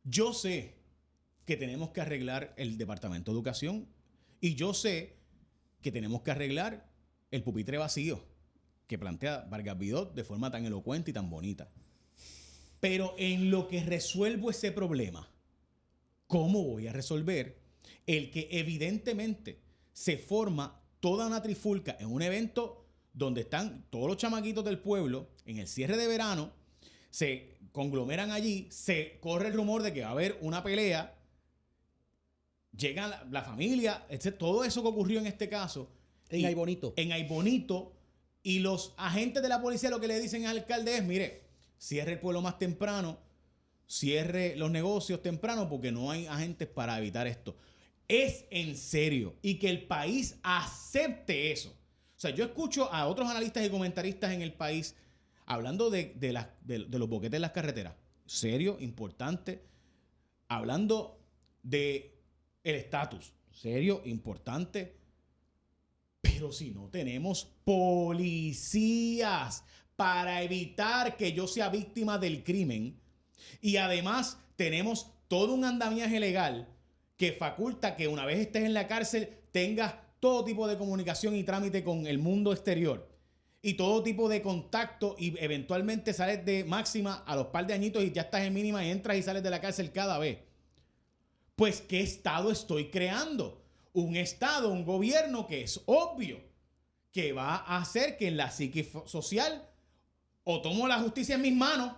Yo sé que tenemos que arreglar el Departamento de Educación y yo sé que tenemos que arreglar el pupitre vacío que plantea Vargas Vidot de forma tan elocuente y tan bonita. Pero en lo que resuelvo ese problema, ¿cómo voy a resolver el que evidentemente se forma toda una trifulca en un evento donde están todos los chamaquitos del pueblo en el cierre de verano, se conglomeran allí, se corre el rumor de que va a haber una pelea, llega la familia, todo eso que ocurrió en este caso. En Aybonito. En Aybonito, y los agentes de la policía lo que le dicen al alcalde es, mire, cierre el pueblo más temprano, cierre los negocios temprano porque no hay agentes para evitar esto. Es en serio. Y que el país acepte eso. O sea, yo escucho a otros analistas y comentaristas en el país hablando de los boquetes en las carreteras. Serio, importante. Hablando de el estatus. Serio, importante. Pero si no tenemos policías para evitar que yo sea víctima del crimen, y además tenemos todo un andamiaje legal que faculta que una vez estés en la cárcel tengas todo tipo de comunicación y trámite con el mundo exterior y todo tipo de contacto, y eventualmente sales de máxima a los par de añitos y ya estás en mínima y entras y sales de la cárcel cada vez. Pues, ¿qué estado estoy creando? Un estado, un gobierno que es obvio que va a hacer que en la psique social o tomo la justicia en mis manos,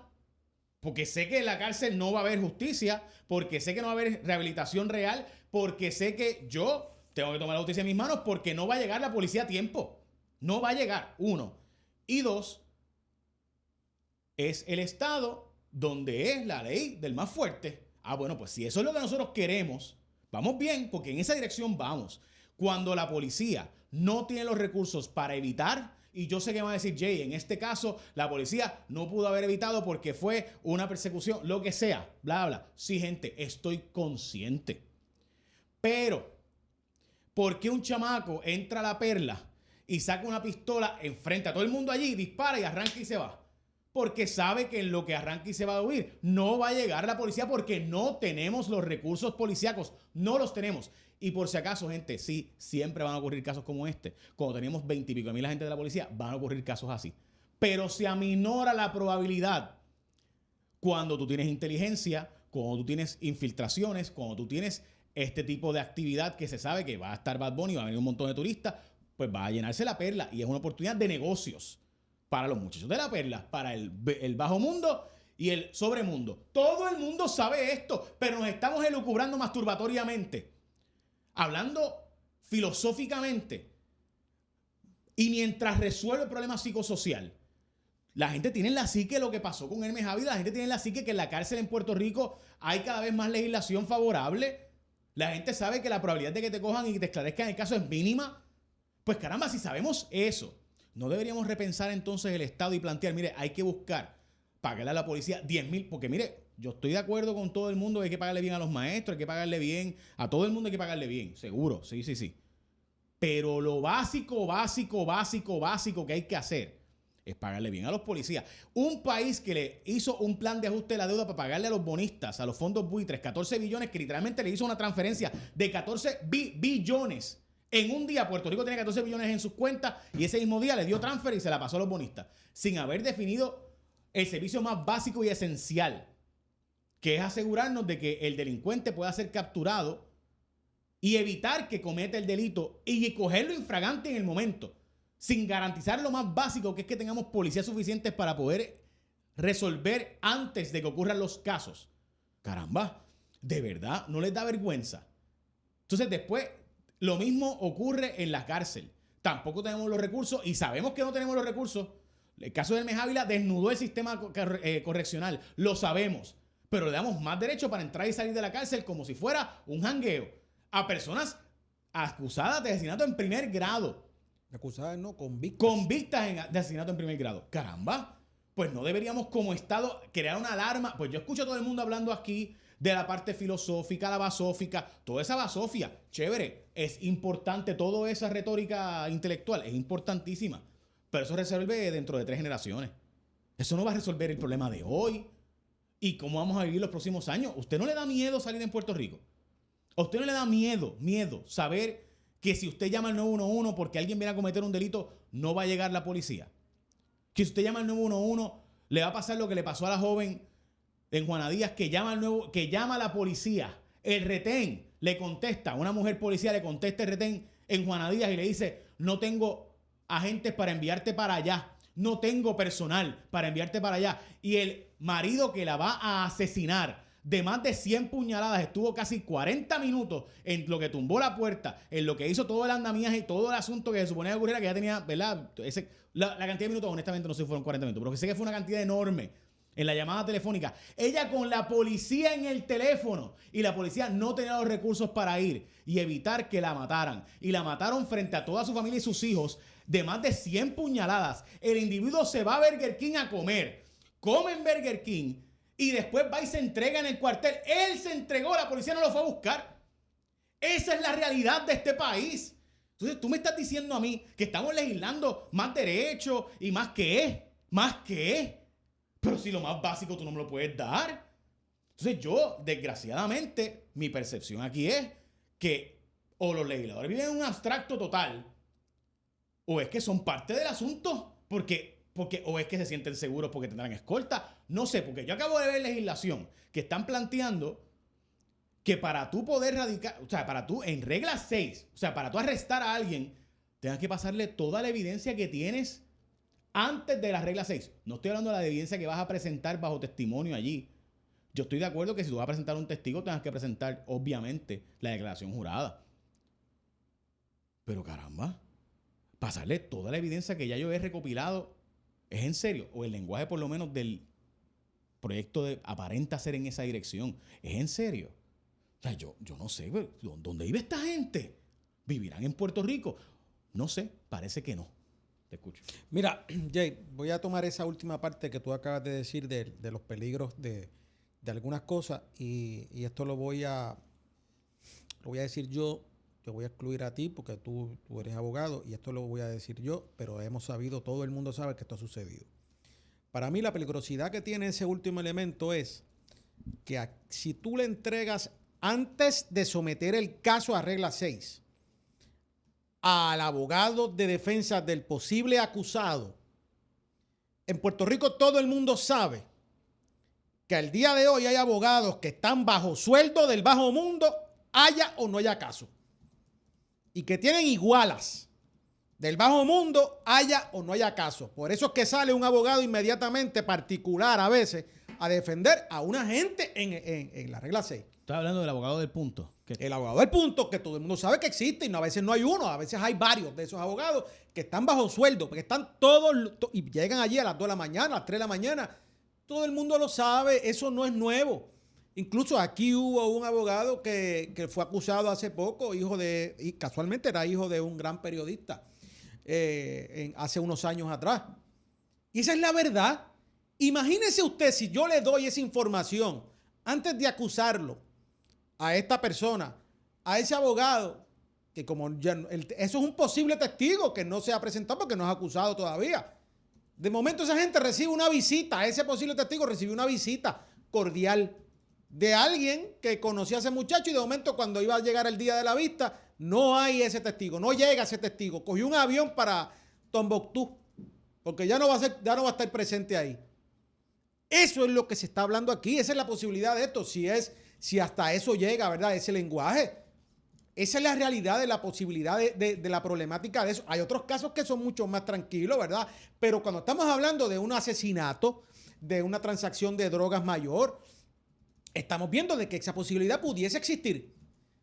porque sé que en la cárcel no va a haber justicia, porque sé que no va a haber rehabilitación real, porque sé que yo tengo que tomar la justicia en mis manos porque no va a llegar la policía a tiempo. No va a llegar, uno. Y dos, es el estado donde es la ley del más fuerte. Ah, bueno, pues si eso es lo que nosotros queremos, vamos bien, porque en esa dirección vamos. Cuando la policía no tiene los recursos para evitar, y yo sé que van a decir, Jay, en este caso la policía no pudo haber evitado porque fue una persecución, lo que sea, bla, bla. Sí, gente, estoy consciente. Pero, ¿por qué un chamaco entra a La Perla y saca una pistola enfrente a todo el mundo allí, dispara y arranca y se va? Porque sabe que en lo que arranca y se va a huir no va a llegar la policía porque no tenemos los recursos policíacos. No los tenemos. Y por si acaso, gente, sí, siempre van a ocurrir casos como este. Cuando tenemos 20 y pico mil agentes de la policía, van a ocurrir casos así. Pero se aminora la probabilidad cuando tú tienes inteligencia, cuando tú tienes infiltraciones, cuando tú tienes este tipo de actividad que se sabe que va a estar Bad Bunny, va a venir un montón de turistas, pues va a llenarse La Perla y es una oportunidad de negocios para los muchachos de La Perla, para el bajo mundo y el sobremundo. Todo el mundo sabe esto, pero nos estamos elucubrando masturbatoriamente, hablando filosóficamente. Y mientras resuelve el problema psicosocial, la gente tiene en la psique lo que pasó con Hermes Ávila, la gente tiene en la psique que en la cárcel en Puerto Rico hay cada vez más legislación favorable. La gente sabe que la probabilidad de que te cojan y que te esclarezcan el caso es mínima. Pues caramba, si sabemos eso, ¿no deberíamos repensar entonces el Estado y plantear, mire, hay que buscar pagarle a la policía 10,000? Porque mire, yo estoy de acuerdo con todo el mundo, hay que pagarle bien a los maestros, hay que pagarle bien, a todo el mundo hay que pagarle bien, seguro, sí, sí, sí. Pero lo básico que hay que hacer es pagarle bien a los policías. Un país que le hizo un plan de ajuste de la deuda para pagarle a los bonistas, a los fondos buitres, 14 billones, que literalmente le hizo una transferencia de 14 billones. En un día Puerto Rico tenía 14 billones en sus cuentas y ese mismo día le dio transfer y se la pasó a los bonistas, sin haber definido el servicio más básico y esencial, que es asegurarnos de que el delincuente pueda ser capturado y evitar que cometa el delito y cogerlo infragante en el momento, sin garantizar lo más básico, que es que tengamos policías suficientes para poder resolver antes de que ocurran los casos. Caramba, ¿de verdad no les da vergüenza? Entonces después lo mismo ocurre en la cárcel. Tampoco tenemos los recursos y sabemos que no tenemos los recursos. El caso de Hermes Ávila desnudó el sistema correccional, lo sabemos, pero le damos más derecho para entrar y salir de la cárcel como si fuera un jangueo a personas acusadas de asesinato en primer grado. Acusadas, no, convictas. Convictas de asesinato en primer grado. Caramba, pues no deberíamos como Estado crear una alarma. Pues yo escucho a todo el mundo hablando aquí de la parte filosófica, la basófica, toda esa basofia, chévere, es importante, toda esa retórica intelectual es importantísima, pero eso resuelve dentro de 3 generaciones. Eso no va a resolver el problema de hoy. ¿Y cómo vamos a vivir los próximos años? ¿Usted no le da miedo salir en Puerto Rico? ¿A usted no le da miedo saber que si usted llama al 911 porque alguien viene a cometer un delito, no va a llegar la policía? Que si usted llama al 911, le va a pasar lo que le pasó a la joven en Juana Díaz, que llama a la policía. El retén le contesta, una mujer policía le contesta el retén en Juana Díaz y le dice, no tengo agentes para enviarte para allá. No tengo personal para enviarte para allá. Y el marido que la va a asesinar de más de 100 puñaladas estuvo casi 40 minutos en lo que tumbó la puerta, en lo que hizo todo el andamiaje y todo el asunto que se suponía que ocurriera, que ya tenía, ¿verdad? La cantidad de minutos, honestamente, no sé si fueron 40 minutos, pero que sé que fue una cantidad enorme en la llamada telefónica. Ella con la policía en el teléfono y la policía no tenía los recursos para ir y evitar que la mataran. Y la mataron frente a toda su familia y sus hijos de más de 100 puñaladas. El individuo se va a Burger King a comer. Come en Burger King y después va y se entrega en el cuartel. Él se entregó, la policía no lo fue a buscar. Esa es la realidad de este país. Entonces tú me estás diciendo a mí que estamos legislando más derechos y más que es. Pero si lo más básico tú no me lo puedes dar. Entonces yo, desgraciadamente, mi percepción aquí es que o los legisladores viven en un abstracto total, o es que son parte del asunto, porque o es que se sienten seguros porque tendrán escolta. No sé, porque yo acabo de ver legislación que están planteando que para tú poder radicar, o sea, para tú, en regla 6, o sea, para tú arrestar a alguien, tengas que pasarle toda la evidencia que tienes antes de la regla 6. No estoy hablando de la evidencia que vas a presentar bajo testimonio allí. Yo estoy de acuerdo que si tú vas a presentar un testigo, tengas que presentar, obviamente, la declaración jurada. Pero caramba, pasarle toda la evidencia que ya yo he recopilado, ¿es en serio? O el lenguaje, por lo menos, del proyecto aparenta ser en esa dirección. ¿Es en serio? O sea, yo no sé, ¿dónde vive esta gente? ¿Vivirán en Puerto Rico? No sé, parece que no. Te escucho. Mira, Jay, voy a tomar esa última parte que tú acabas de decir de los peligros de algunas cosas y esto lo voy a decir yo, te voy a excluir a ti porque tú eres abogado y esto lo voy a decir yo, pero hemos sabido, todo el mundo sabe que esto ha sucedido. Para mí la peligrosidad que tiene ese último elemento es que si tú le entregas antes de someter el caso a regla 6 al abogado de defensa del posible acusado, en Puerto Rico todo el mundo sabe que al día de hoy hay abogados que están bajo sueldo del bajo mundo, haya o no haya caso, y que tienen igualas del bajo mundo, haya o no haya caso. Por eso es que sale un abogado inmediatamente particular a veces a defender a una gente en la regla 6. Estás hablando del abogado del punto. El abogado del punto, que todo el mundo sabe que existe y a veces no hay uno, a veces hay varios de esos abogados que están bajo sueldo, porque están todos y llegan allí a las 2 de la mañana, a las 3 de la mañana. Todo el mundo lo sabe, eso no es nuevo. Incluso aquí hubo un abogado que fue acusado hace poco, y casualmente era hijo de un gran periodista hace unos años atrás. Y esa es la verdad. Imagínese usted si yo le doy esa información antes de acusarlo a esta persona, a ese abogado, que como eso es un posible testigo que no se ha presentado porque no es acusado todavía. De momento esa gente recibe una visita, ese posible testigo recibe una visita cordial de alguien que conocía a ese muchacho y de momento cuando iba a llegar el día de la vista, no hay ese testigo, no llega ese testigo. Cogió un avión para Tombuctú, porque ya no va a estar presente ahí. Eso es lo que se está hablando aquí, esa es la posibilidad de esto, si hasta eso llega, ¿verdad? Ese lenguaje. Esa es la realidad de la posibilidad de la problemática de eso. Hay otros casos que son mucho más tranquilos, ¿verdad? Pero cuando estamos hablando de un asesinato, de una transacción de drogas mayor, estamos viendo de que esa posibilidad pudiese existir.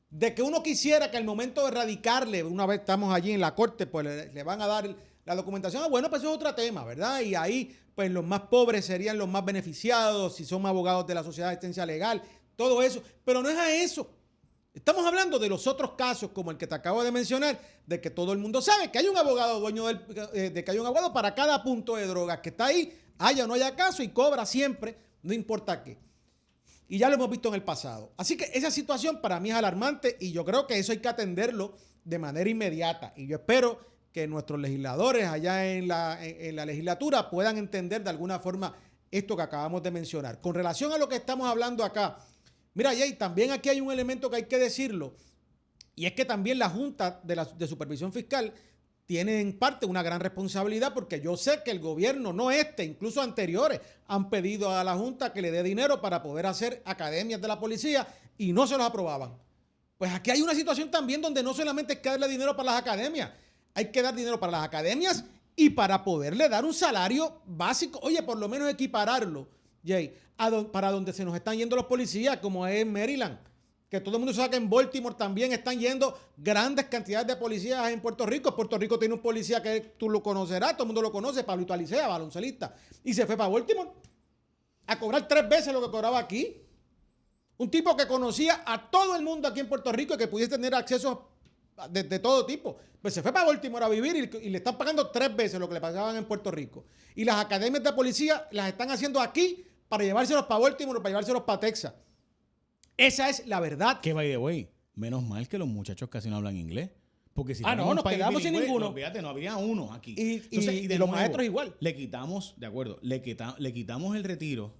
De que uno quisiera que al momento de radicarle, una vez estamos allí en la corte, pues le van a dar la documentación. Bueno, pues eso es otro tema, ¿verdad? Y ahí, pues los más pobres serían los más beneficiados, si son abogados de la Sociedad de Asistencia Legal, todo eso. Pero no es a eso. Estamos hablando de los otros casos, como el que te acabo de mencionar, de que todo el mundo sabe que hay un abogado dueño de que hay un abogado para cada punto de drogas que está ahí, haya o no haya caso y cobra siempre, no importa qué. Y ya lo hemos visto en el pasado. Así que esa situación para mí es alarmante y yo creo que eso hay que atenderlo de manera inmediata. Y yo espero que nuestros legisladores allá en la legislatura puedan entender de alguna forma esto que acabamos de mencionar. Con relación a lo que estamos hablando acá, mira, Jay, también aquí hay un elemento que hay que decirlo, y es que también la Junta de Supervisión Fiscal tiene en parte una gran responsabilidad, porque yo sé que el gobierno, no incluso anteriores, han pedido a la Junta que le dé dinero para poder hacer academias de la policía y no se los aprobaban. Pues aquí hay una situación también donde no solamente es que darle dinero para las academias, hay que dar dinero para las academias y para poderle dar un salario básico, oye, por lo menos equipararlo, Jay, para donde se nos están yendo los policías, como es en Maryland, que todo el mundo sabe que en Baltimore también están yendo grandes cantidades de policías en Puerto Rico. Puerto Rico tiene un policía que tú lo conocerás, todo el mundo lo conoce, Pablito Alicea, baloncelista, y se fue para Baltimore a cobrar 3 veces lo que cobraba aquí. Un tipo que conocía a todo el mundo aquí en Puerto Rico y que pudiese tener acceso de todo tipo. Pues se fue para Baltimore a vivir y le están pagando 3 veces lo que le pagaban en Puerto Rico. Y las academias de policía las están haciendo aquí para llevárselos para Baltimore o para llevárselos para Texas. Esa es la verdad. Que, by the way, menos mal que los muchachos casi no hablan inglés. Porque si no, nos quedamos sin ninguno. No, fíjate, no habría uno aquí. Y de los maestros igual. Le quitamos, de acuerdo, le quitamos el retiro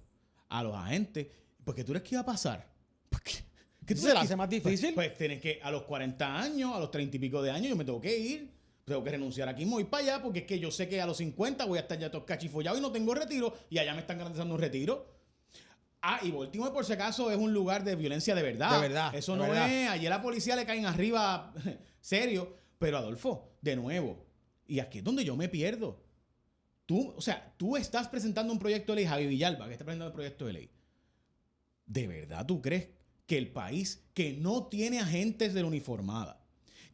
a los agentes. Porque tú crees que iba a pasar. ¿Qué se le hace más difícil? Pues tienes que, a los 40 años, a los 30 y pico de años, yo me tengo que ir. Tengo que renunciar aquí, me voy para allá, porque es que yo sé que a los 50 voy a estar ya todo cachifollado y no tengo retiro, y allá me están garantizando un retiro. Y Baltimore, por si acaso, es un lugar de violencia de verdad. De verdad. Eso de no verdad. es. Ayer a la policía le caen arriba, serio. Pero Adolfo, de nuevo, y aquí es donde yo me pierdo. Tú estás presentando un proyecto de ley, Javi Villalba, que está presentando un proyecto de ley. ¿De verdad tú crees que el país que no tiene agentes de la uniformada,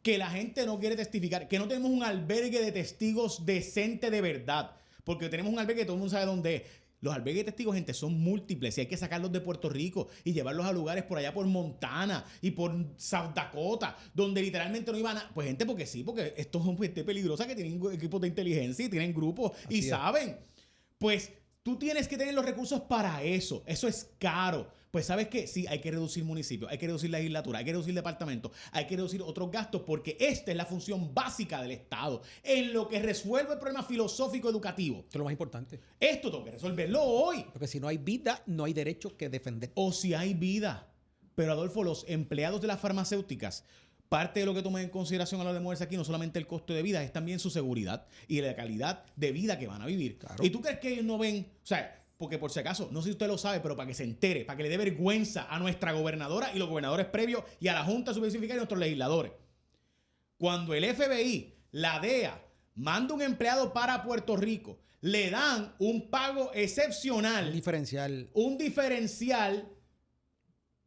que la gente no quiere testificar, que no tenemos un albergue de testigos decente de verdad, porque tenemos un albergue que todo el mundo sabe dónde es? Los albergues de testigos, gente, son múltiples y hay que sacarlos de Puerto Rico y llevarlos a lugares por allá por Montana y por South Dakota, donde literalmente no iban a... Pues gente, porque sí, porque estos son gente peligrosa que tienen equipos de inteligencia y tienen grupos y saben. Pues tú tienes que tener los recursos para eso. Eso es caro. Pues ¿sabes qué? Sí, hay que reducir municipios, hay que reducir legislatura, hay que reducir departamentos, hay que reducir otros gastos, porque esta es la función básica del Estado en lo que resuelve el problema filosófico educativo. Esto es lo más importante. Esto tengo que resolverlo hoy. Porque si no hay vida, no hay derecho que defender. O si hay vida. Pero Adolfo, los empleados de las farmacéuticas, parte de lo que toman en consideración a la hora de moverse aquí, no solamente el costo de vida, es también su seguridad y la calidad de vida que van a vivir. Claro. ¿Y tú crees que ellos no ven? O sea, porque por si acaso, no sé si usted lo sabe, pero para que se entere, para que le dé vergüenza a nuestra gobernadora y los gobernadores previos y a la Junta de Supervisión Fiscal y a nuestros legisladores. Cuando el FBI, la DEA, manda un empleado para Puerto Rico, le dan un pago excepcional. Un diferencial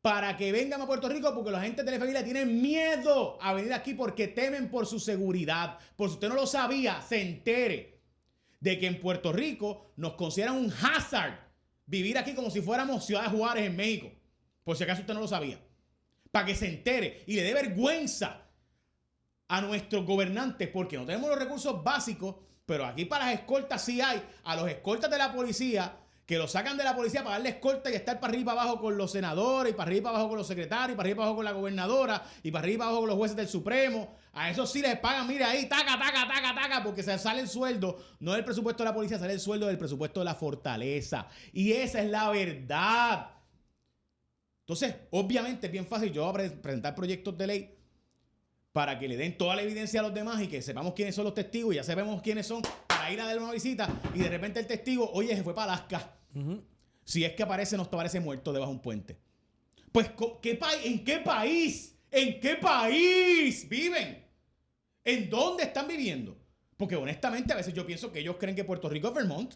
para que vengan a Puerto Rico, porque los agentes del FBI le tienen miedo a venir aquí porque temen por su seguridad. Por si usted no lo sabía, se entere de que en Puerto Rico nos consideran un hazard vivir aquí como si fuéramos Ciudad Juárez en México. Por si acaso usted no lo sabía. Para que se entere y le dé vergüenza a nuestros gobernantes, porque no tenemos los recursos básicos, pero aquí para las escoltas sí hay. A los escoltas de la policía, que los sacan de la policía para darle escolta y estar para arriba y para abajo con los senadores, y para arriba y para abajo con los secretarios, y para arriba y para abajo con la gobernadora, y para arriba y para abajo con los jueces del Supremo. A esos sí les pagan, mire ahí, taca, taca, taca, taca, porque se sale el sueldo, no del presupuesto de la policía, sale el sueldo del presupuesto de la fortaleza. Y esa es la verdad. Entonces, obviamente es bien fácil yo voy a presentar proyectos de ley para que le den toda la evidencia a los demás y que sepamos quiénes son los testigos y ya sabemos quiénes son para ir a dar una visita y de repente el testigo, oye, se fue para Alaska. Si es que aparece, no aparece muerto debajo de un puente. Pues, ¿en qué país? ¿En qué país viven? ¿En dónde están viviendo? Porque honestamente a veces yo pienso que ellos creen que Puerto Rico es Vermont.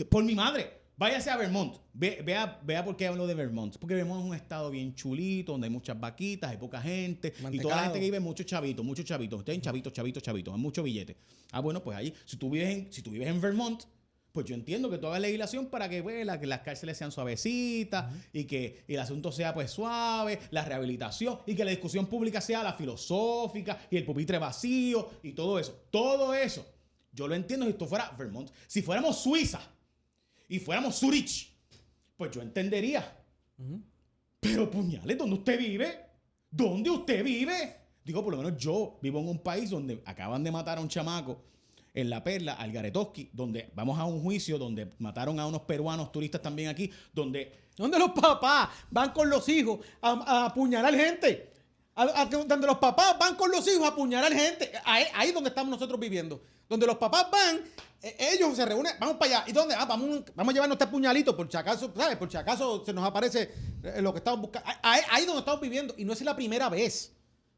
Por mi madre, váyase a Vermont. Vea por qué hablo de Vermont. Porque Vermont es un estado bien chulito, donde hay muchas vaquitas, hay poca gente. Mantecado. Y toda la gente que vive muchos chavitos. Ustedes chavitos, hay muchos billetes. Bueno, pues ahí, si tú vives en Vermont, pues yo entiendo que tú hagas legislación para que, pues, que las cárceles sean suavecitas y que el asunto sea pues suave, la rehabilitación y que la discusión pública sea la filosófica y el pupitre vacío y todo eso. Todo eso, yo lo entiendo si esto fuera Vermont. Si fuéramos Suiza y fuéramos Zurich, pues yo entendería. Pero puñales, ¿dónde usted vive? ¿Dónde usted vive? Digo, por lo menos yo vivo en un país donde acaban de matar a un chamaco en La Perla, Algaretowski, donde vamos a un juicio donde mataron a unos peruanos turistas también aquí, donde los papás van con los hijos a apuñalar gente. Donde los papás van con los hijos a apuñalar gente. Ahí es donde estamos nosotros viviendo. Donde los papás van, ellos se reúnen, vamos para allá. ¿Y dónde? Vamos a llevarnos este puñalito por si acaso, ¿sabes? Por si acaso se nos aparece lo que estamos buscando. Ahí es donde estamos viviendo. Y no es la primera vez.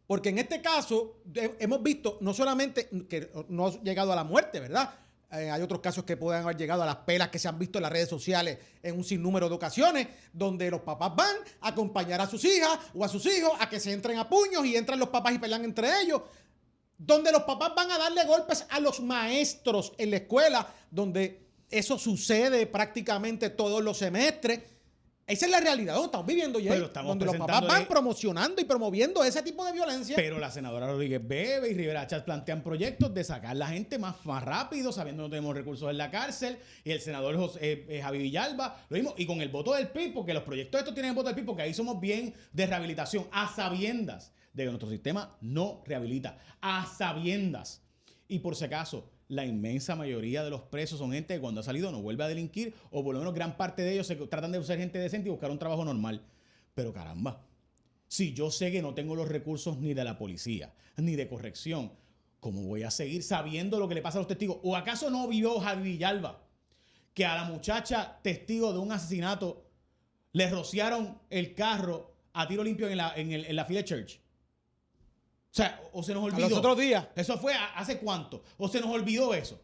Porque en este caso hemos visto no solamente que no ha llegado a la muerte, ¿verdad? Hay otros casos que pueden haber llegado a las pelas que se han visto en las redes sociales en un sinnúmero de ocasiones, donde los papás van a acompañar a sus hijas o a sus hijos a que se entren a puños y entran los papás y pelean entre ellos. Donde los papás van a darle golpes a los maestros en la escuela, donde eso sucede prácticamente todos los semestres. Esa es la realidad donde estamos viviendo, Jay, donde los papás van promocionando y promoviendo ese tipo de violencia. Pero la senadora Rodríguez Bebe y Rivera Chatz plantean proyectos de sacar a la gente más rápido, sabiendo que no tenemos recursos en la cárcel. Y el senador Javi Villalba, lo mismo. Y con el voto del PIB, porque los proyectos estos tienen el voto del PIB, porque ahí somos bien de rehabilitación, a sabiendas de que nuestro sistema no rehabilita. A sabiendas. Y por si acaso, la inmensa mayoría de los presos son gente que cuando ha salido no vuelve a delinquir, o por lo menos gran parte de ellos se tratan de ser gente decente y buscar un trabajo normal. Pero caramba, si yo sé que no tengo los recursos ni de la policía, ni de corrección, ¿cómo voy a seguir sabiendo lo que le pasa a los testigos? ¿O acaso no vio Javi Villalba que a la muchacha testigo de un asesinato le rociaron el carro a tiro limpio en la fila de church? O sea, o se nos olvidó. A los otros días. ¿Eso fue hace cuánto? ¿O se nos olvidó eso?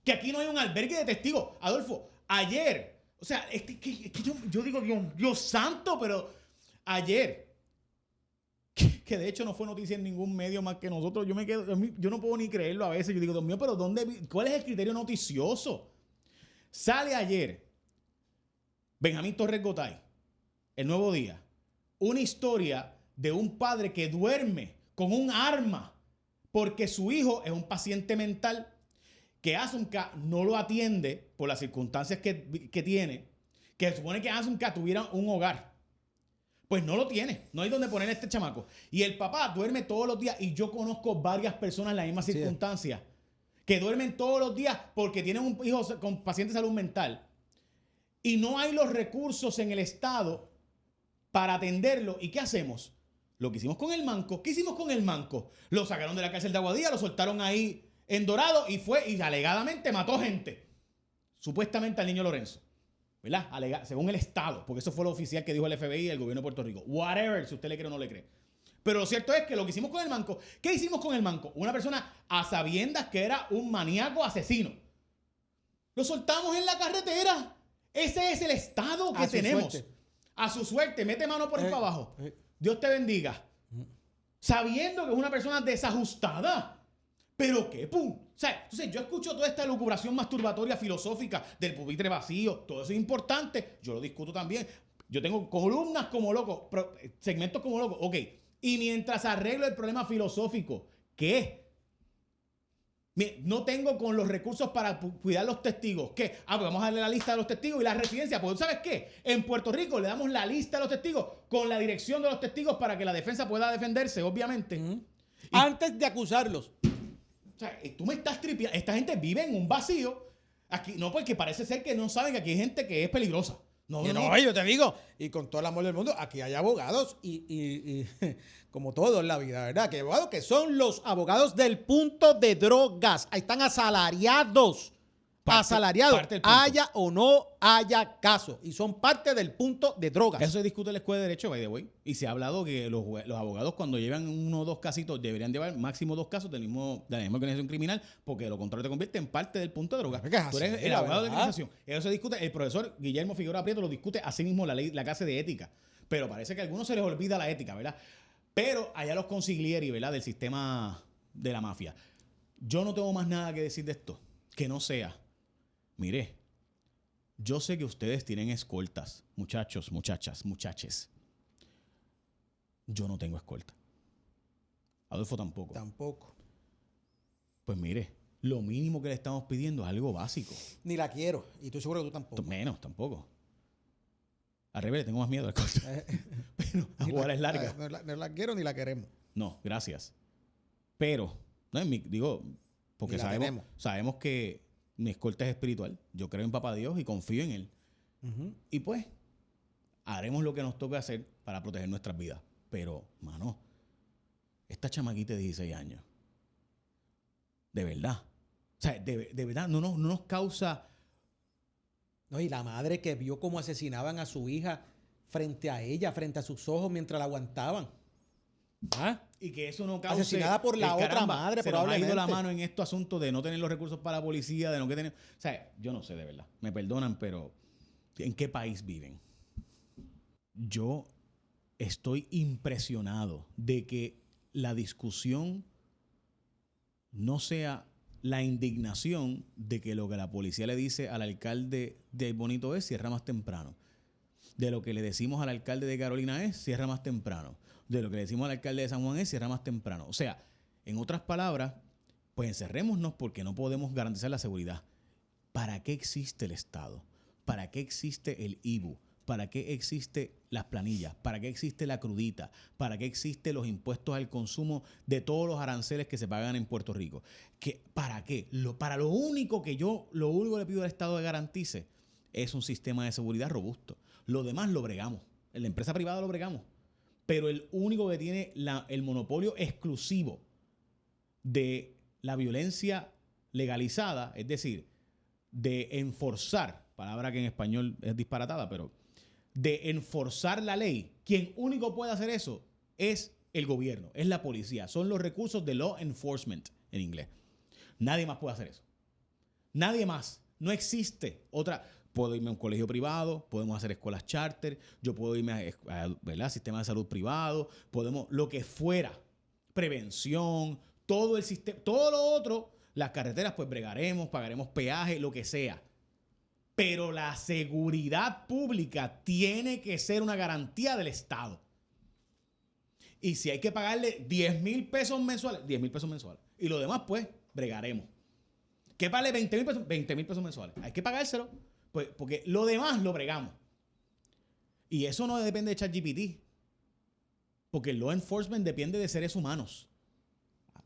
Que aquí no hay un albergue de testigos. Adolfo, ayer, o sea, que yo digo, Dios santo, pero ayer, que de hecho no fue noticia en ningún medio más que nosotros, yo no puedo ni creerlo a veces. Yo digo, Dios mío, pero ¿cuál es el criterio noticioso? Sale ayer Benjamín Torres Gotay, El Nuevo Día, una historia de un padre que duerme con un arma porque su hijo es un paciente mental que Asunca no lo atiende por las circunstancias que tiene, que se supone que Asunca tuviera un hogar. Pues no lo tiene, no hay donde poner a este chamaco. Y el papá duerme todos los días, y yo conozco varias personas en las mismas circunstancias que duermen todos los días porque tienen un hijo con paciente de salud mental y no hay los recursos en el Estado para atenderlo. ¿Y qué hacemos? Lo que hicimos con el manco. ¿Qué hicimos con el manco? Lo sacaron de la cárcel de Aguadilla, lo soltaron ahí en Dorado y alegadamente mató gente. Supuestamente al niño Lorenzo. ¿Verdad? Según el Estado, porque eso fue lo oficial que dijo el FBI y el gobierno de Puerto Rico. Whatever, si usted le cree o no le cree. Pero lo cierto es que lo que hicimos con el manco, ¿qué hicimos con el manco? Una persona a sabiendas que era un maníaco asesino. Lo soltamos en la carretera. Ese es el Estado que tenemos. A su suerte, mete mano por ahí para abajo. Dios te bendiga. Sabiendo que es una persona desajustada. ¿Pero qué? ¡Pum! O sea, entonces yo escucho toda esta elucubración masturbatoria filosófica del pupitre vacío. Todo eso es importante. Yo lo discuto también. Yo tengo columnas como loco, segmentos como loco. Ok. Y mientras arreglo el problema filosófico, ¿qué? No tengo con los recursos para cuidar los testigos. ¿Qué? Pues vamos a darle la lista de los testigos y la residencia. Pues ¿sabes qué? En Puerto Rico le damos la lista de los testigos con la dirección de los testigos para que la defensa pueda defenderse, obviamente. Antes de acusarlos. O sea, tú me estás tripeando. Esta gente vive en un vacío. Aquí, no, porque parece ser que no saben que aquí hay gente que es peligrosa. No, yo te digo, y con todo el amor del mundo, aquí hay abogados y como todo en la vida, ¿verdad? Que hay abogados que son los abogados del punto de drogas. Ahí están asalariados. Asalariados, haya o no haya caso. Y son parte del punto de drogas. Eso se discute en la escuela de Derecho, by the way. Y se ha hablado que los abogados, cuando llevan uno o dos casitos, deberían llevar máximo 2 casos de la misma organización criminal, porque lo contrario te convierte en parte del punto de drogas. Tú eres el abogado de la organización. Eso se discute. El profesor Guillermo Figueroa Prieto lo discute así mismo la clase de ética. Pero parece que a algunos se les olvida la ética, ¿verdad? Pero allá los consiglieri, ¿verdad? Del sistema de la mafia. Yo no tengo más nada que decir de esto que no sea: mire, yo sé que ustedes tienen escoltas, muchachos, muchachas, muchaches. Yo no tengo escolta. Adolfo tampoco. Tampoco. Pues mire, lo mínimo que le estamos pidiendo es algo básico. Ni la quiero. Y estoy seguro que tú tampoco. Menos, tampoco. Al revés, le tengo más miedo a la escolta. Pero la jugada es larga. No la quiero ni la queremos. No, gracias. Pero, no, Porque Ni la tenemos. sabemos que mi escolta es espiritual. Yo creo en Papá Dios y confío en Él. Ujú. Y pues, haremos lo que nos toque hacer para proteger nuestras vidas. Pero, mano, esta chamaquita de 16 años, de verdad, o sea, de verdad, no nos causa... No, y la madre que vio cómo asesinaban a su hija frente a ella, frente a sus ojos mientras la aguantaban. ¿Ah? Y que eso no cause... Asesinada por la otra madre, se nos ha ido probablemente. la mano en estos asuntos de no tener los recursos para la policía, de no que tener... O sea, yo no sé, de verdad. Me perdonan, pero ¿en qué país viven? Yo estoy impresionado de que la discusión no sea la indignación de que lo que la policía le dice al alcalde de Bonito es cierra más temprano. De lo que le decimos al alcalde de Carolina es cierra más temprano. De lo que le decimos al alcalde de San Juan es cierra más temprano. O sea, en otras palabras, pues encerrémonos porque no podemos garantizar la seguridad. ¿Para qué existe el Estado? ¿Para qué existe el IBU? ¿Para qué existe las planillas? ¿Para qué existe la crudita? ¿Para qué existen los impuestos al consumo de todos los aranceles que se pagan en Puerto Rico? ¿Para qué? Para lo único que le pido al Estado que garantice es un sistema de seguridad robusto. Lo demás lo bregamos. En la empresa privada lo bregamos. Pero el único que tiene el monopolio exclusivo de la violencia legalizada, es decir, de enforzar, palabra que en español es disparatada, pero de enforzar la ley, quien único puede hacer eso es el gobierno, es la policía, son los recursos de law enforcement en inglés. Nadie más puede hacer eso. Nadie más. No existe otra. Puedo irme a un colegio privado, podemos hacer escuelas charter, yo puedo irme a sistema de salud privado, podemos, lo que fuera, prevención, todo el sistema, todo lo otro, las carreteras pues bregaremos, pagaremos peaje, lo que sea. Pero la seguridad pública tiene que ser una garantía del Estado. Y si hay que pagarle 10,000 pesos mensuales, 10,000 pesos mensuales. Y lo demás, pues, bregaremos. ¿Qué vale 20,000 pesos? 20,000 pesos mensuales. Hay que pagárselo, pues, porque lo demás lo bregamos. Y eso no depende de ChatGPT. Porque el law enforcement depende de seres humanos.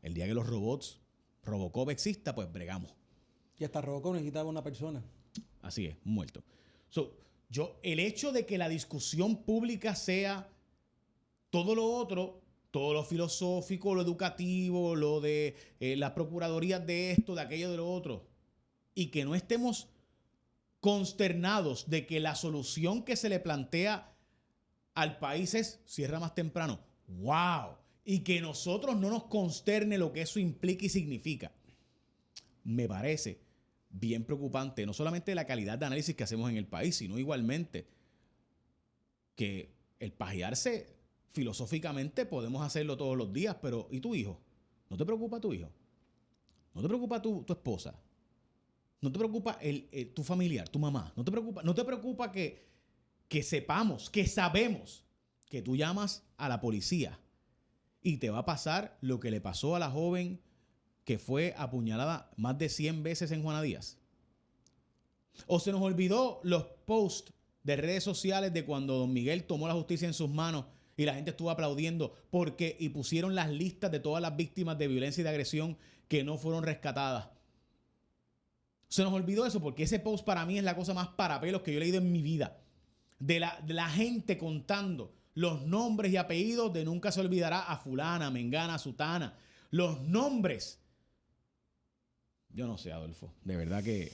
El día que los robots, Robocop exista, pues bregamos. Y hasta Robocop necesitaba una persona. Así es, muerto. El hecho de que la discusión pública sea todo lo otro, todo lo filosófico, lo educativo, lo de las procuradurías de esto, de aquello, de lo otro, y que no estemos consternados de que la solución que se le plantea al país es cierra más temprano. ¡Wow! Y que nosotros no nos consterne lo que eso implica y significa. Me parece bien preocupante, no solamente la calidad de análisis que hacemos en el país, sino igualmente que el pajearse filosóficamente podemos hacerlo todos los días, pero ¿y tu hijo? ¿No te preocupa tu hijo? ¿No te preocupa tu esposa? ¿No te preocupa tu familiar, tu mamá? ¿No te preocupa que sepamos, que sabemos que tú llamas a la policía y te va a pasar lo que le pasó a la joven que fue apuñalada más de 100 veces en Juana Díaz? ¿O se nos olvidó los posts de redes sociales de cuando Don Miguel tomó la justicia en sus manos y la gente estuvo aplaudiendo y pusieron las listas de todas las víctimas de violencia y de agresión que no fueron rescatadas? Se nos olvidó eso porque ese post para mí es la cosa más parapelos que yo he leído en mi vida. De la gente contando los nombres y apellidos de nunca se olvidará a fulana, mengana, sutana. Los nombres. Yo no sé, Adolfo. De verdad que...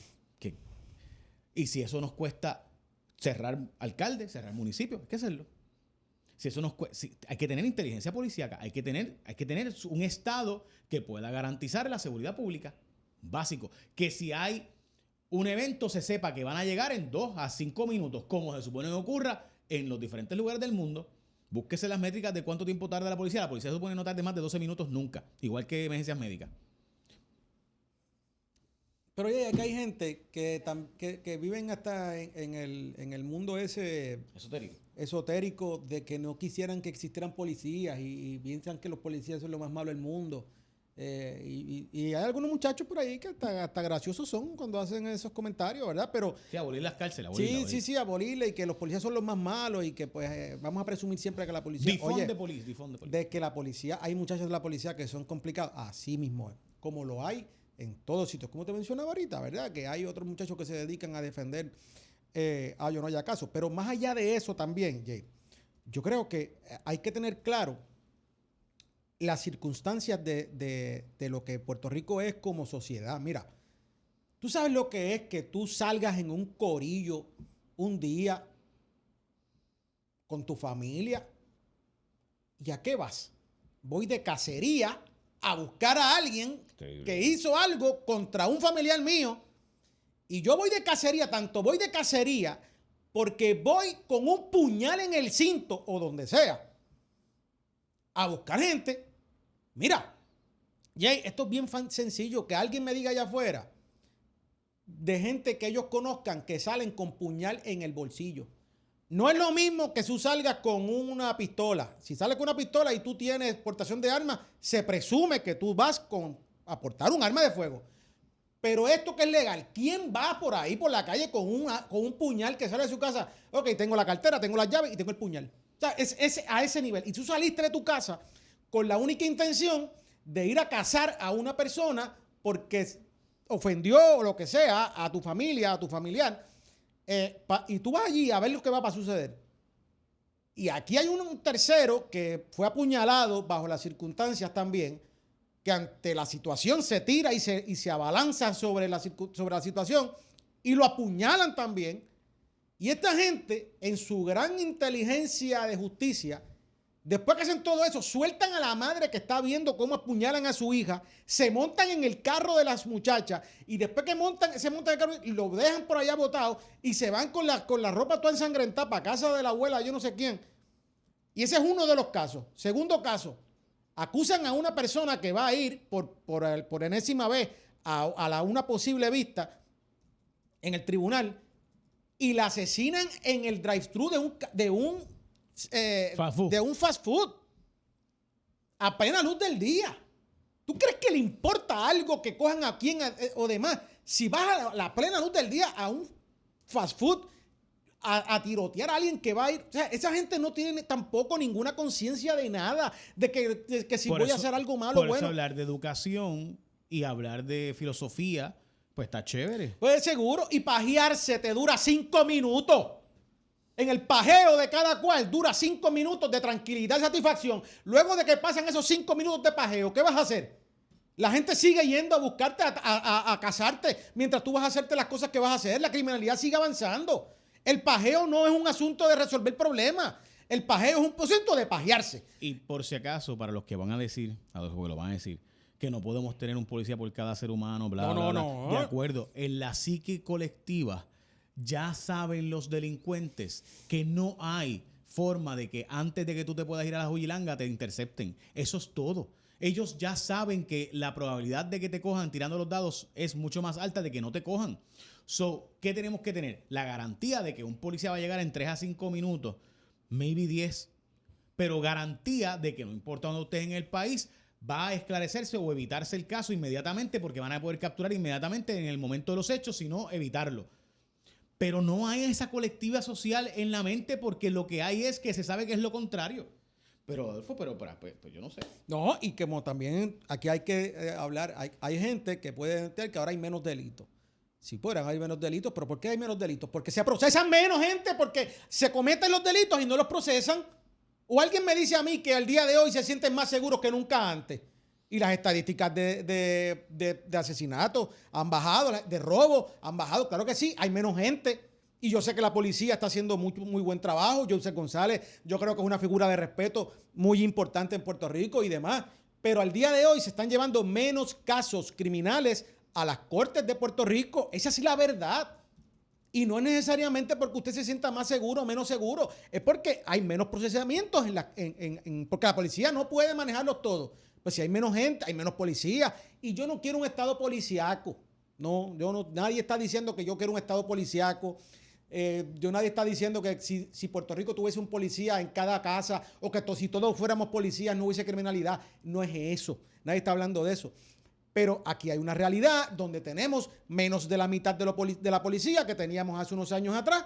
Y si eso nos cuesta cerrar alcalde, cerrar municipio, hay que hacerlo. Si eso hay que tener inteligencia policíaca, hay que tener un Estado que pueda garantizar la seguridad pública. Básico. Que si hay un evento se sepa que van a llegar en 2 a 5 minutos, como se supone que ocurra en los diferentes lugares del mundo. Búsquese las métricas de cuánto tiempo tarda la policía. La policía se supone no tarde más de 12 minutos nunca, igual que emergencias médicas. Pero oye, acá hay gente que viven hasta en el mundo ese esotérico de que no quisieran que existieran policías y piensan que los policías son lo más malo del mundo. Y hay algunos muchachos por ahí que hasta graciosos son cuando hacen esos comentarios, ¿verdad? Pero sí, abolir las cárceles. Sí, abolirle y que los policías son los más malos y que pues vamos a presumir siempre que la policía... Defund the police. De que la policía, hay muchachos de la policía que son complicados. Así mismo es. Como lo hay en todos sitios. Como te mencionaba ahorita, ¿verdad? Que hay otros muchachos que se dedican a defender a yo no haya caso. Pero más allá de eso también, Jay, yo creo que hay que tener claro las circunstancias de lo que Puerto Rico es como sociedad. Mira, tú sabes lo que es que tú salgas en un corillo un día con tu familia. ¿Y a qué vas? Voy de cacería a buscar a alguien que hizo algo contra un familiar mío. Y yo voy de cacería, tanto voy de cacería porque voy con un puñal en el cinto o donde sea a buscar gente. Mira, Jay, esto es bien sencillo, que alguien me diga allá afuera de gente que ellos conozcan que salen con puñal en el bolsillo. No es lo mismo que tú salgas con una pistola. Si sales con una pistola y tú tienes portación de armas, se presume que tú vas a portar un arma de fuego. Pero esto que es legal, ¿quién va por ahí, por la calle, con un puñal que sale de su casa? Ok, tengo la cartera, tengo las llaves y tengo el puñal. O sea, es a ese nivel. Y tú saliste de tu casa con la única intención de ir a cazar a una persona porque ofendió o lo que sea a tu familia, a tu familiar. Y tú vas allí a ver lo que va a suceder. Y aquí hay un tercero que fue apuñalado bajo las circunstancias también, que ante la situación se tira y se abalanza sobre la situación y lo apuñalan también. Y esta gente, en su gran inteligencia de justicia, después que hacen todo eso, sueltan a la madre que está viendo cómo apuñalan a su hija, se montan en el carro de las muchachas y después que se montan en el carro y lo dejan por allá botado y se van con la ropa toda ensangrentada para casa de la abuela, yo no sé quién. Y ese es uno de los casos. Segundo caso, acusan a una persona que va a ir por enésima vez a una posible vista en el tribunal y la asesinan en el drive-thru de un fast food a plena luz del día. ¿Tú crees que le importa algo que cojan a quién o demás? Si vas a la plena luz del día a un fast food a tirotear a alguien que va a ir, o sea, esa gente no tiene tampoco ninguna conciencia de nada, de que si voy a hacer algo malo, por eso hablar de educación y hablar de filosofía, pues está chévere. Pues seguro, y pajearse te dura 5 minutos. En el pajeo de cada cual dura 5 minutos de tranquilidad y satisfacción. Luego de que pasan esos 5 minutos de pajeo, ¿qué vas a hacer? La gente sigue yendo a buscarte, a casarte, mientras tú vas a hacerte las cosas que vas a hacer. La criminalidad sigue avanzando. El pajeo no es un asunto de resolver problemas. El pajeo es un asunto de pajearse. Y por si acaso, para los que van a decir, a los que lo van a decir, que no podemos tener un policía por cada ser humano, bla, bla, bla. De acuerdo. En la psique colectiva ya saben los delincuentes que no hay forma de que antes de que tú te puedas ir a la jujilanga te intercepten. Eso es todo. Ellos ya saben que la probabilidad de que te cojan tirando los dados es mucho más alta de que no te cojan. So, ¿qué tenemos que tener? La garantía de que un policía va a llegar en 3 a 5 minutos, maybe 10, pero garantía de que no importa dónde estés en el país, va a esclarecerse o evitarse el caso inmediatamente porque van a poder capturar inmediatamente en el momento de los hechos, sino evitarlo. Pero no hay esa colectiva social en la mente porque lo que hay es que se sabe que es lo contrario. Pero, Adolfo, pues yo no sé. No, y como también aquí hay que hablar, hay gente que puede entender que ahora hay menos delitos. Si fueran, hay menos delitos, pero ¿por qué hay menos delitos? Porque se procesan menos gente, porque se cometen los delitos y no los procesan. O alguien me dice a mí que al día de hoy se sienten más seguros que nunca antes. Y las estadísticas de asesinatos han bajado, de robo han bajado. Claro que sí, hay menos gente. Y yo sé que la policía está haciendo muy buen trabajo. José González, yo creo que es una figura de respeto muy importante en Puerto Rico y demás. Pero al día de hoy se están llevando menos casos criminales a las cortes de Puerto Rico. Esa es la verdad. Y no es necesariamente porque usted se sienta más seguro o menos seguro. Es porque hay menos procesamientos porque la policía no puede manejarlos todos. Pues si hay menos gente, hay menos policía. Y yo no quiero un estado policíaco. Nadie está diciendo que yo quiero un estado policíaco. Nadie está diciendo que si Puerto Rico tuviese un policía en cada casa o que si todos fuéramos policías no hubiese criminalidad. No es eso. Nadie está hablando de eso. Pero aquí hay una realidad donde tenemos menos de la mitad de la policía que teníamos hace unos años atrás.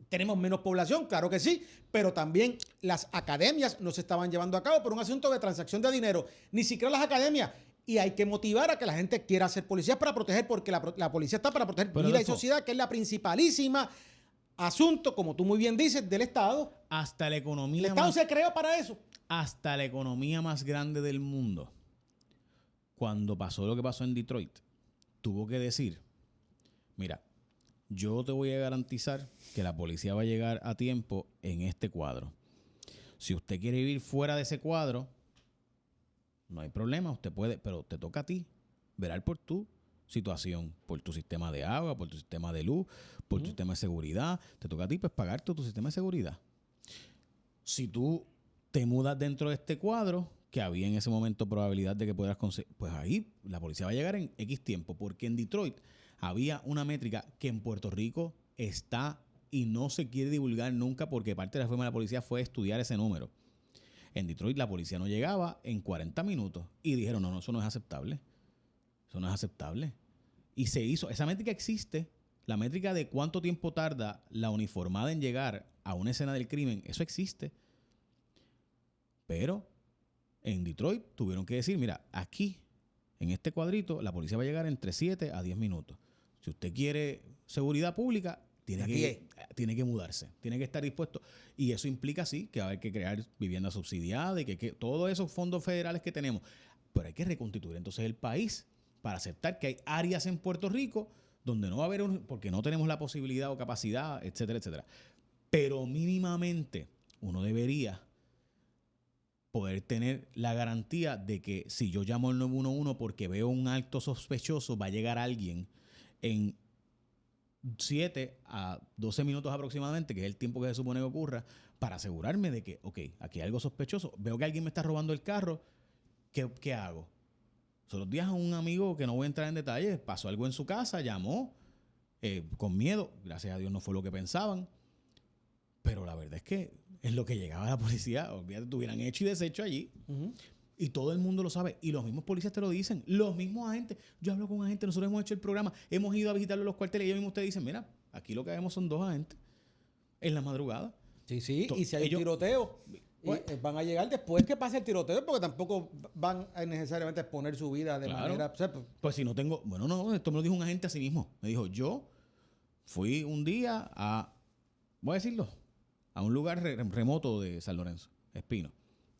Tenemos menos población, claro que sí, pero también las academias no se estaban llevando a cabo por un asunto de transacción de dinero. Ni siquiera las academias. y hay que motivar a que la gente quiera ser policía para proteger, porque la policía está para proteger Pero vida y Adolfo, sociedad, que es la principalísima asunto, como tú muy bien dices, del Estado. hasta la El economía Estado se creó para eso. hasta la economía más grande del mundo, cuando pasó lo que pasó en Detroit, tuvo que decir, mira, yo te voy a garantizar que la policía va a llegar a tiempo en este cuadro. Si usted quiere vivir fuera de ese cuadro, no hay problema, usted puede, pero te toca a ti velar por tu situación, por tu sistema de agua, por tu sistema de luz, por tu sistema de seguridad. Te toca a ti pues pagar tu sistema de seguridad. Si tú te mudas dentro de este cuadro, que había en ese momento probabilidad de que puedas conseguir, pues ahí la policía va a llegar en X tiempo, porque en Detroit había una métrica que en Puerto Rico está y no se quiere divulgar nunca, porque parte de la reforma de la policía fue estudiar ese número. En Detroit la policía no llegaba en 40 minutos y dijeron, no, eso no es aceptable. Eso no es aceptable. Y se hizo, esa métrica existe, la métrica de cuánto tiempo tarda la uniformada en llegar a una escena del crimen, eso existe. Pero en Detroit tuvieron que decir, mira, aquí, en este cuadrito, la policía va a llegar entre 7 a 10 minutos. Si usted quiere seguridad pública, tiene que mudarse, tiene que estar dispuesto. Y eso implica, sí, que va a haber que crear vivienda subsidiada y que todos esos fondos federales que tenemos. Pero hay que reconstituir entonces el país para aceptar que hay áreas en Puerto Rico donde no va a haber, porque no tenemos la posibilidad o capacidad, etcétera, etcétera. Pero mínimamente uno debería poder tener la garantía de que si yo llamo al 911 porque veo un acto sospechoso, va a llegar alguien en 7 a 12 minutos aproximadamente, que es el tiempo que se supone que ocurra, para asegurarme de que, ok, aquí hay algo sospechoso, veo que alguien me está robando el carro, ¿qué hago? Los días a un amigo, que no voy a entrar en detalles, pasó algo en su casa, llamó con miedo, gracias a Dios no fue lo que pensaban, pero la verdad es que es lo que llegaba a la policía, olvídate, tuvieran hecho y deshecho allí. Y todo el mundo lo sabe. Y los mismos policías te lo dicen. Los mismos agentes. Yo hablo con agentes. Nosotros hemos hecho el programa. Hemos ido a visitarlos los cuarteles. Y ellos mismos te dicen, mira, aquí lo que vemos son 2 agentes en la madrugada. Sí. Y si hay tiroteo, van a llegar después que pase el tiroteo, porque tampoco van a necesariamente exponer su vida de manera... O sea, pues si no tengo... Bueno, no, esto me lo dijo un agente a sí mismo. Me dijo, yo fui un día voy a decirlo, a un lugar remoto de San Lorenzo, Espino,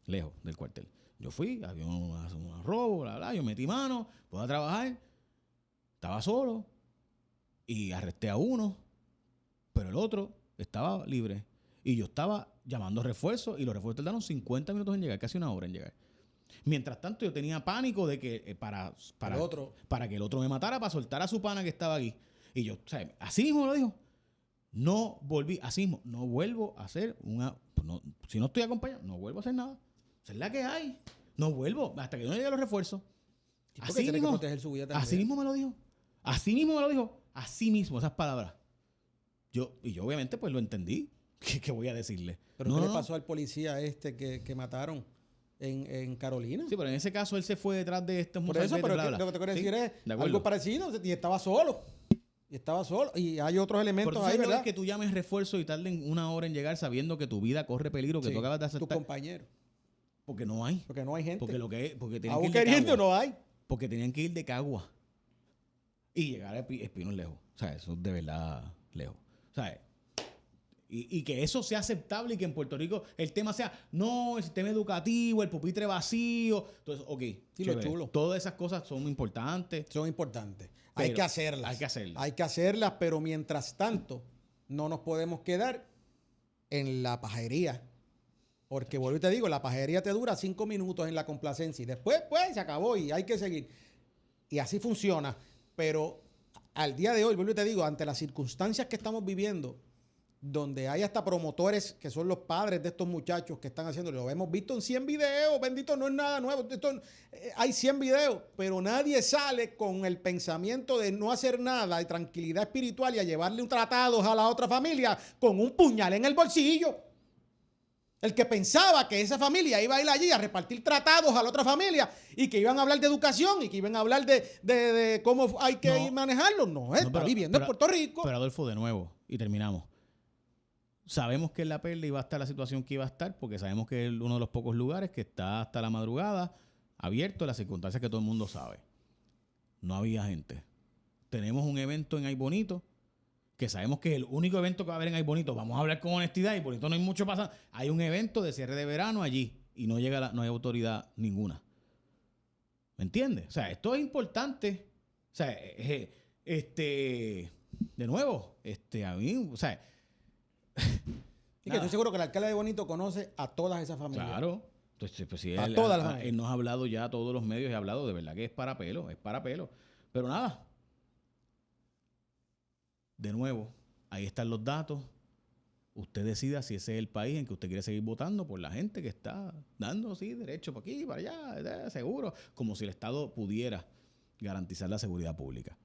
lejos del cuartel. Yo fui, había un robo, bla, bla, yo metí mano, pude trabajar, estaba solo y arresté a uno, pero el otro estaba libre. Y yo estaba llamando refuerzos y los refuerzos tardaron 50 minutos en llegar, casi 1 hora en llegar. Mientras tanto, yo tenía pánico de que para que el otro me matara, para soltar a su pana que estaba aquí. Y yo, o sea, así mismo me lo dijo. No volví, así mismo, no vuelvo a hacer si no estoy acompañado, no vuelvo a hacer nada. Esa es la que hay. No vuelvo hasta que no lleguen los refuerzos. Así mismo, que proteger su vida también. Así mismo me lo dijo. Así mismo me lo dijo. Así mismo, esas palabras. Yo obviamente pues lo entendí. ¿Qué voy a decirle? ¿Pero qué le pasó al policía que mataron en Carolina? Sí, pero en ese caso él se fue detrás de estos muchachos. Por eso, pero lo que te quiero decir es algo parecido. Y estaba solo. Y hay otros elementos ahí, ¿verdad? Es que tú llames refuerzo y tarden 1 hora en llegar sabiendo que tu vida corre peligro, que tú acabas de aceptar. Tu compañero. Porque no hay. Porque no hay gente. Porque tenían aún queriendo no hay. Porque tenían que ir de Cagua. Y llegar a Espino lejos. O sea, eso es de verdad lejos. O sea, y que eso sea aceptable y que en Puerto Rico el tema sea, no, el sistema educativo, el pupitre vacío. Entonces, ok. Sí, lo chulo. Todas esas cosas son importantes. Hay que hacerlas. Hay que hacerlas, pero mientras tanto, no nos podemos quedar en la pajería. Porque vuelvo y te digo, la pajería te dura 5 minutos en la complacencia y después, pues, se acabó y hay que seguir. Y así funciona. Pero al día de hoy, vuelvo y te digo, ante las circunstancias que estamos viviendo, donde hay hasta promotores que son los padres de estos muchachos que están haciendo, lo hemos visto en 100 videos, bendito, no es nada nuevo. Hay 100 videos, pero nadie sale con el pensamiento de no hacer nada, de tranquilidad espiritual y a llevarle un tratado a la otra familia con un puñal en el bolsillo. El que pensaba que esa familia iba a ir allí a repartir tratados a la otra familia y que iban a hablar de educación y que iban a hablar de cómo hay que manejarlo, está viviendo en Puerto Rico. Pero Adolfo, de nuevo, y terminamos. Sabemos que en La Perla iba a estar la situación que iba a estar, porque sabemos que es uno de los pocos lugares que está hasta la madrugada abierto en las circunstancias que todo el mundo sabe. No había gente. Tenemos un evento en Ay Bonito, que sabemos que es el único evento que va a haber en Ay Bonito. Vamos a hablar con honestidad y Bonito no hay mucho pasando. Hay un evento de cierre de verano allí y no hay autoridad ninguna. ¿Me entiendes? O sea, esto es importante. O sea, de nuevo, a mí, o sea... Y que estoy seguro que el alcalde de Bonito conoce a todas esas familias. Claro. Entonces, pues, si A él, todas las familias. él nos ha hablado ya a todos los medios y ha hablado de verdad que es para pelo. Pero nada. De nuevo, ahí están los datos. Usted decida si ese es el país en que usted quiere seguir votando por la gente que está dando, sí, derecho para aquí, para allá, seguro. Como si el Estado pudiera garantizar la seguridad pública.